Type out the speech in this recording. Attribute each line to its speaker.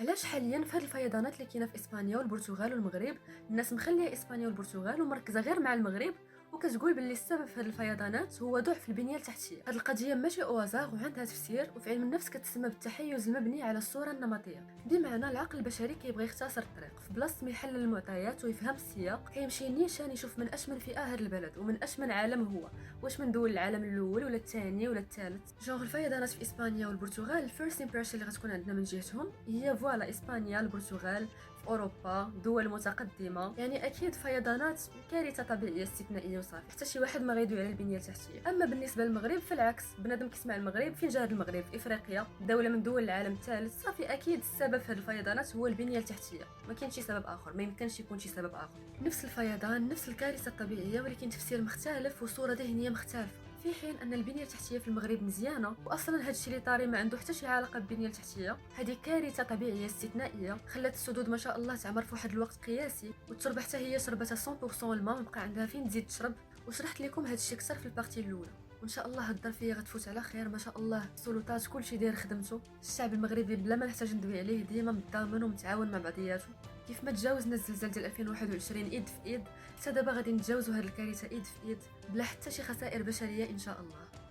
Speaker 1: علاش حاليا في هاد الفيضانات اللي كاينه في اسبانيا والبرتغال والمغرب الناس مخليه اسبانيا والبرتغال ومركزه غير مع المغرب، وكتقول باللي السبب في هاد الفيضانات هو ضعف البنيه التحتيه. هاد القضيه ماشي اوازاغ وعندها تفسير، وفي علم النفس كتسمى بالتحيز المبني على الصوره النمطيه. بمعنى العقل البشري كيبغي يختصر الطريق، في بلاصه ما يحلل المعطيات ويفهم السياق كيمشي نيشان يشوف من اشمن فئه هاد البلد ومن اشمن عالم هو، واش من دول العالم الاول ولا الثاني ولا الثالث. جونغ الفيضانات في اسبانيا والبرتغال الفيرست امبريشن اللي غتكون عندنا من جهتهم هي فوالا اسبانيا البرتغال في اوروبا دول متقدمه، يعني اكيد فيضانات كارثه طبيعيه استثنائيه وصافي، حتى شي واحد ما غيدوي على البنيه التحتيه. اما بالنسبه للمغرب فالعكس، بنادم كيسمع المغرب فين جا هاد المغرب؟ في افريقيا، دوله من دول العالم الثالث، صافي اكيد السبب في هاد الفيضانات هو البنيه التحتيه، ما كاينش شي سبب اخر، ما يمكنش يكون شي سبب اخر. نفس الفيضان نفس الكارثه الطبيعيه، ولكن تفسير مختلف وصوره ذهنيه مختلفه. في حين ان البنيه التحتيه في المغرب مزيانه، واصلا هادشي اللي طاري ما عنده حتى شي علاقه بالبنيه التحتيه، هذه كارثه طبيعيه استثنائيه خلات السدود ما شاء الله تعمر في واحد الوقت قياسي، والتربه حتى هي شربتها 100% الماء، ما بقى عندها فين تزيد تشرب. وشرحت لكم هادشي اكثر في البارتي الاولى، وان شاء الله هاد الظرفيه غتفوت على خير. ما شاء الله السلطات كلشي داير خدمته، الشعب المغربي بلا ما نحتاج ندوي عليه ديما متضامن ومتعاون مع بعضياته. كيف ما تجاوزنا الزلزال ديال 2021 ايد في ايد، حتى دابا غادي نتجاوزوا هاد الكارثه ايد في ايد بلا حتى شي خسائر بشريه ان شاء الله.